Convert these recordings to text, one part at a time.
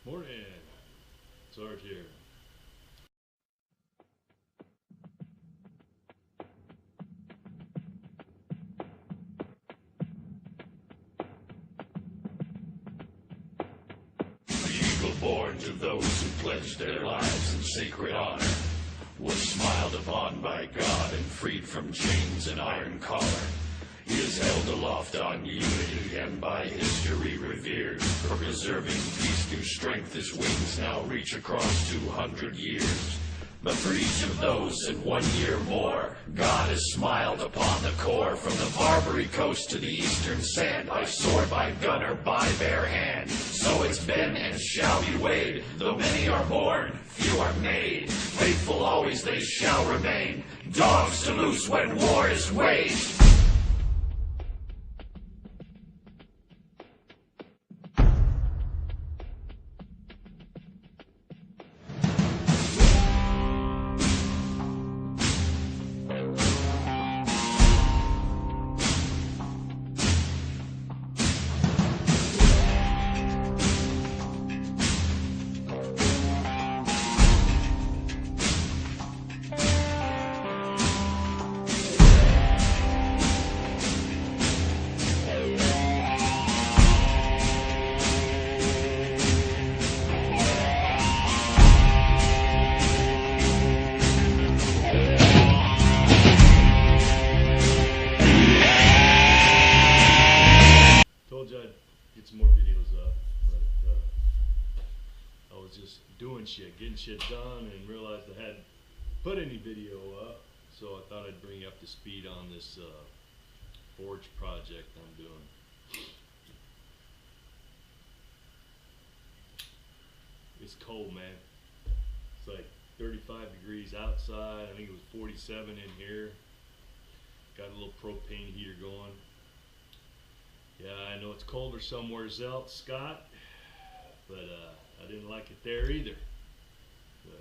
Morning. Sarge here. The eagle born to those who pledged their lives in sacred honor was smiled upon by God and freed from chains and iron collar. He is held aloft on unity and by history revered for preserving peace through strength. His wings now reach across 200 years. But for each of those and 1 year more, God has smiled upon the core. From the Barbary coast to the eastern sand, by sword, by gun, or by bare hand. So it's been and shall be weighed. Though many are born, few are made. Faithful always they shall remain. Dogs to loose when war is waged. Told you I'd get some more videos up, but I was just doing shit, getting shit done, and realized I hadn't put any video up, so I thought I'd bring you up to speed on this forge project I'm doing. It's cold, man. It's like 35 degrees outside. I think it was 47 in here. Got a little propane heater going. Yeah, I know it's colder somewhere else, Scott, but I didn't like it there either. So,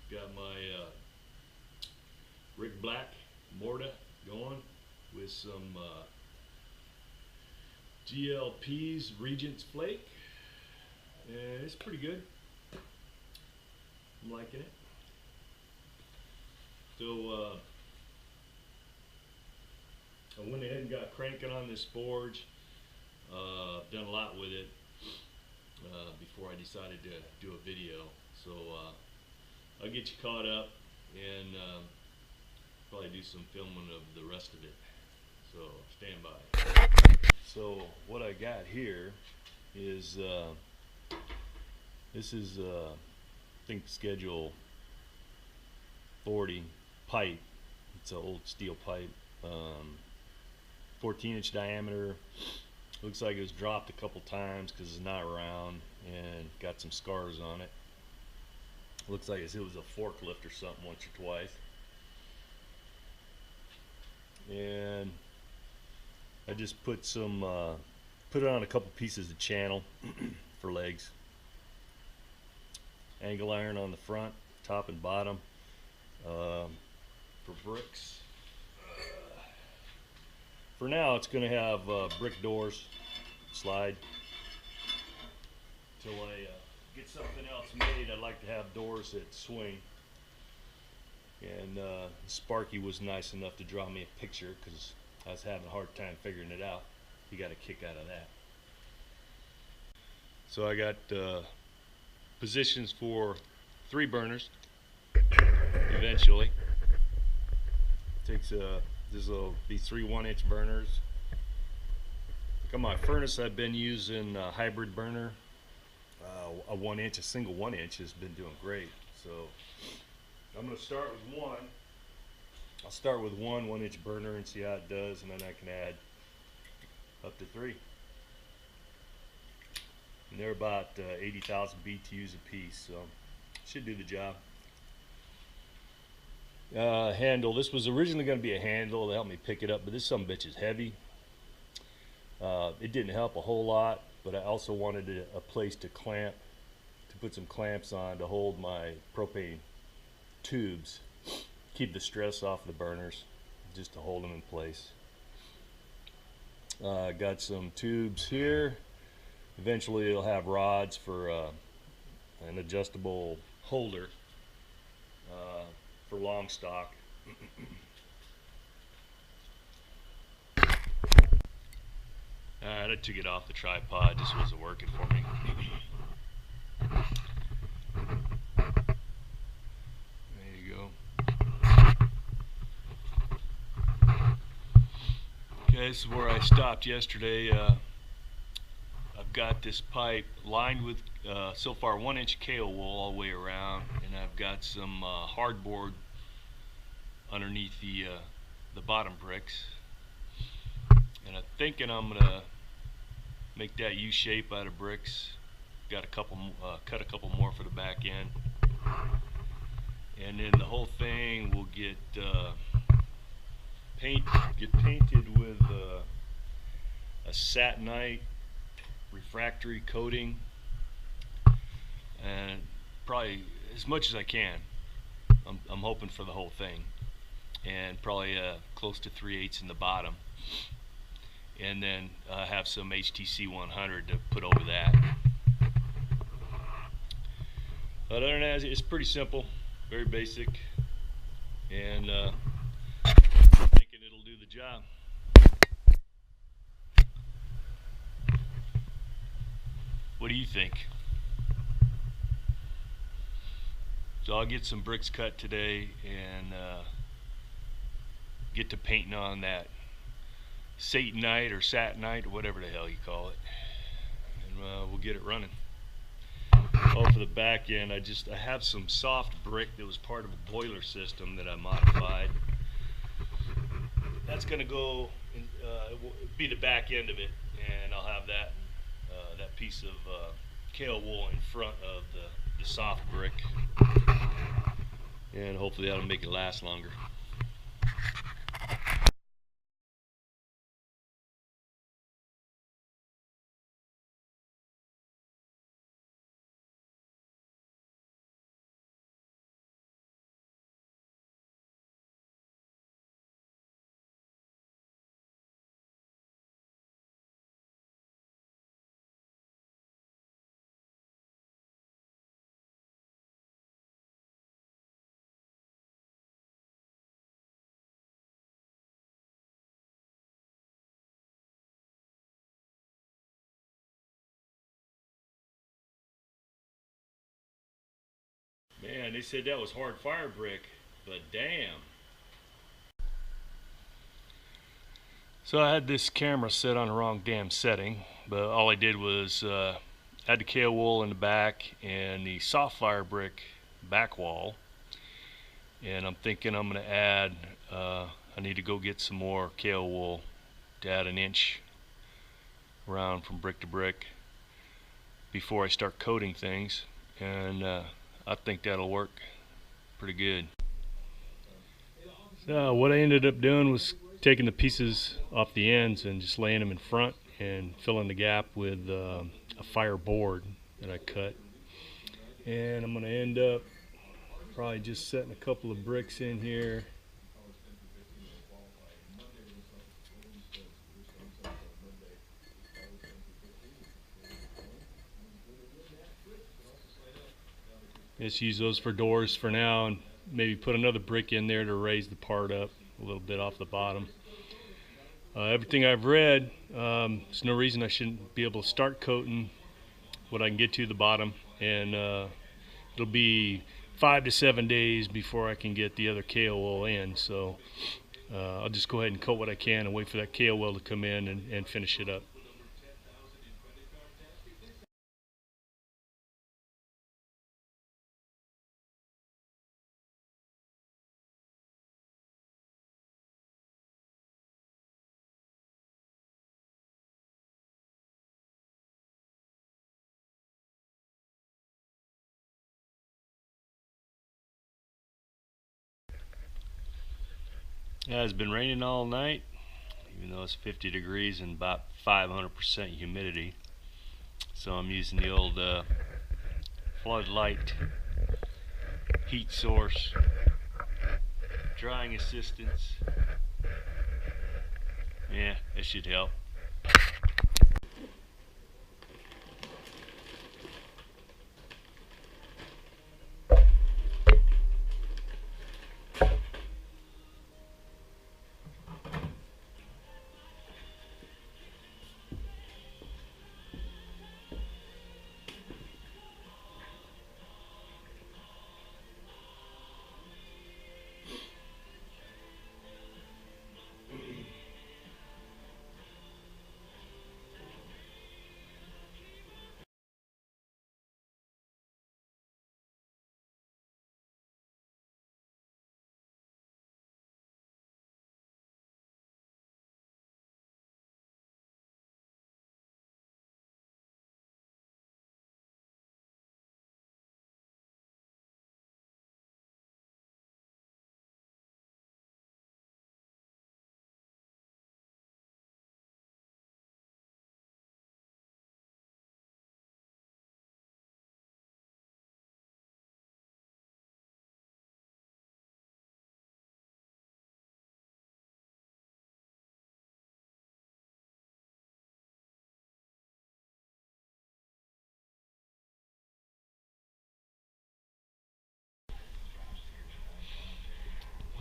got my Rick Black mortar going with some GLP's Regent's Flake, and it's pretty good. I'm liking it. So I went ahead and got cranking on this forge. I've done a lot with it before I decided to do a video. So I'll get you caught up and probably do some filming of the rest of it. So stand by. So what I got here is this is I think schedule 40 pipe. It's an old steel pipe. 14-inch diameter. Looks like it was dropped a couple times because it's not round and got some scars on it. Looks like it was a forklift or something once or twice. And I just put some put it on a couple pieces of channel for legs. Angle iron on the front, top and bottom. For bricks. For now, it's going to have brick doors, slide. Till I get something else made, I'd like to have doors that swing. And Sparky was nice enough to draw me a picture because I was having a hard time figuring it out. He got a kick out of that. So I got positions for 3 burners eventually. Takes this will be 3 1-inch burners. Look at my furnace. I've been using a hybrid burner. A 1-inch, a single 1-inch has been doing great. So I'm going to start with one. I'll start with one 1-inch burner and see how it does, and then I can add up to 3. And they're about 80,000 BTUs a piece, so should do the job. Handle. This was originally going to be a handle to help me pick it up, but this sumbitch is heavy. It didn't help a whole lot, but I also wanted a place to clamp, to put some clamps on to hold my propane tubes, keep the stress off the burners, just to hold them in place. Got some tubes here. Eventually it'll have rods for an adjustable holder for long stock. Alright, I took it off the tripod, just wasn't working for me. There you go. Okay, this is where I stopped yesterday. I've got this pipe lined with so far 1-inch KO wool all the way around, and I've got some hardboard underneath the bottom bricks. And I'm thinking I'm gonna make that U shape out of bricks. Got a couple, cut a couple more for the back end, and then the whole thing will get painted with a satinite refractory coating, and probably as much as I can. I'm hoping for the whole thing, and probably close to 3/8 in the bottom, and then have some HTC 100 to put over that. But other than that, it's pretty simple, very basic, and I'm thinking it'll do the job. What do you think? So I'll get some bricks cut today and get to painting on that satinite or satinite or whatever the hell you call it, and we'll get it running. Oh, for the back end, I have some soft brick that was part of a boiler system that I modified. That's gonna go in, be the back end of it, and I'll have that that piece of KO wool in front of the soft brick, and hopefully that'll make it last longer. Man, they said that was hard fire brick, but damn. So I had this camera set on the wrong damn setting, but all I did was add the KO wool in the back and the soft fire brick back wall. And I'm thinking I'm going to add, I need to go get some more KO wool to add 1 inch around from brick to brick before I start coating things, and I think that'll work pretty good. What I ended up doing was taking the pieces off the ends and just laying them in front and filling the gap with a fire board that I cut. And I'm going to end up probably just setting a couple of bricks in here. Just use those for doors for now, and maybe put another brick in there to raise the part up a little bit off the bottom. Everything I've read, there's no reason I shouldn't be able to start coating what I can get to the bottom, and it'll be 5 to 7 days before I can get the other KO wool in. So I'll just go ahead and coat what I can and wait for that KO wool to come in and finish it up. Yeah, it's been raining all night, even though it's 50 degrees and about 500% humidity. So I'm using the old floodlight heat source, drying assistance. Yeah, it should help.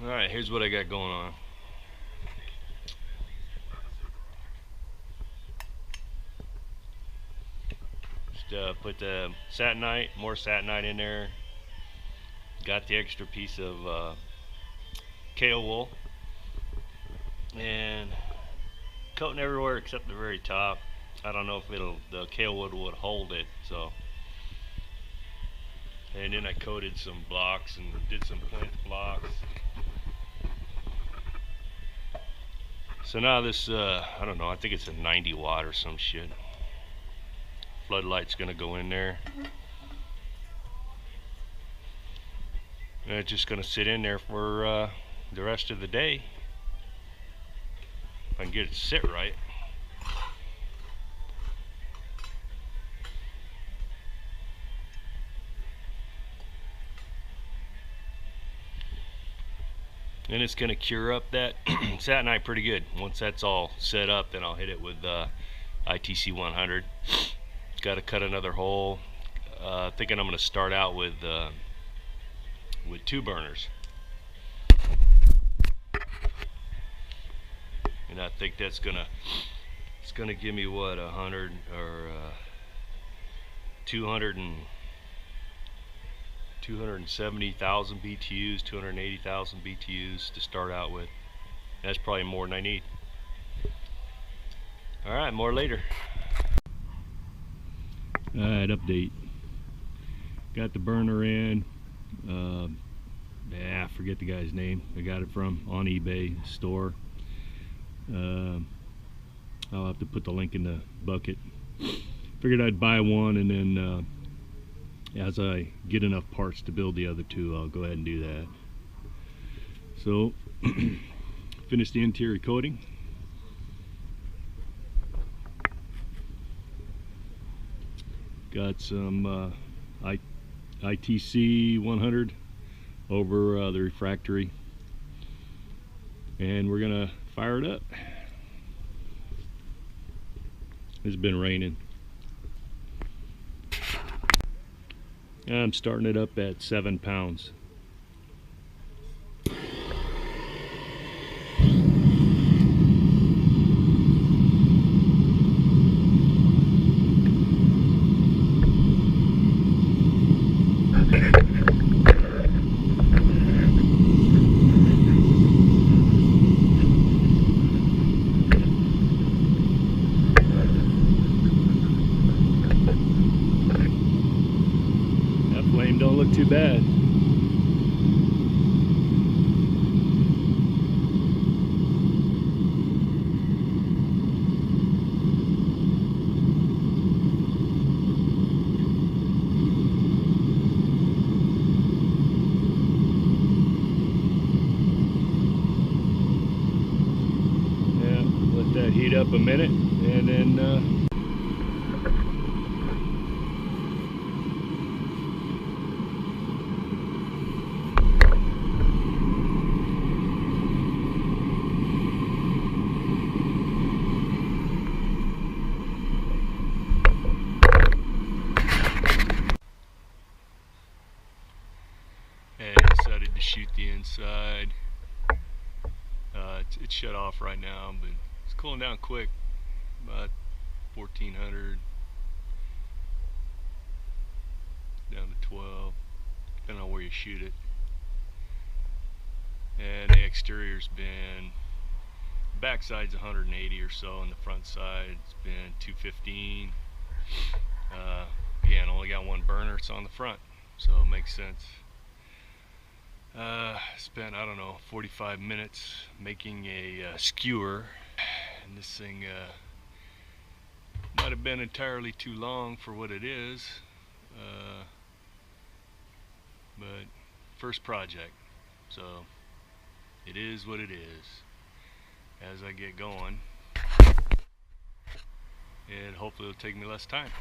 Alright, here's what I got going on. Just put the satinite, more satinite in there. Got the extra piece of kale wool. And coating everywhere except the very top. I don't know if the kale wood would hold it, so. And then I coated some blocks and did some plinth blocks. So now this, I don't know, I think it's a 90 watt or some shit. Floodlight's gonna go in there. And it's just gonna sit in there for the rest of the day. If I can get it to sit right. And it's gonna cure up that satinite pretty good. Once that's all set up, then I'll hit it with ITC 100. Got to cut another hole. Thinking I'm gonna start out with 2 burners. And I think it's gonna give me what, 100 or 270,000 BTUs, 280,000 BTUs to start out with. That's probably more than I need. Alright, more later. Alright, update. Got the burner in. I forget the guy's name. I got it from on eBay store. I'll have to put the link in the bucket. Figured I'd buy one, and then as I get enough parts to build the other 2, I'll go ahead and do that. So, finish the interior coating. Got some ITC 100 over the refractory, and we're gonna fire it up. It's been raining. I'm starting it up at 7 pounds. That flame don't look too bad. That heat up a minute, and then and I decided to shoot the inside. It's shut off right now, but it's cooling down quick, about 1400 down to 12, depending on where you shoot it. And the exterior's been, backside's 180 or so, and the front side's been 215. Again, only got one burner, it's on the front, so it makes sense. Spent, I don't know, 45 minutes making a skewer, and this thing might have been entirely too long for what it is, but first project, so it is what it is. As I get going, and hopefully it'll take me less time.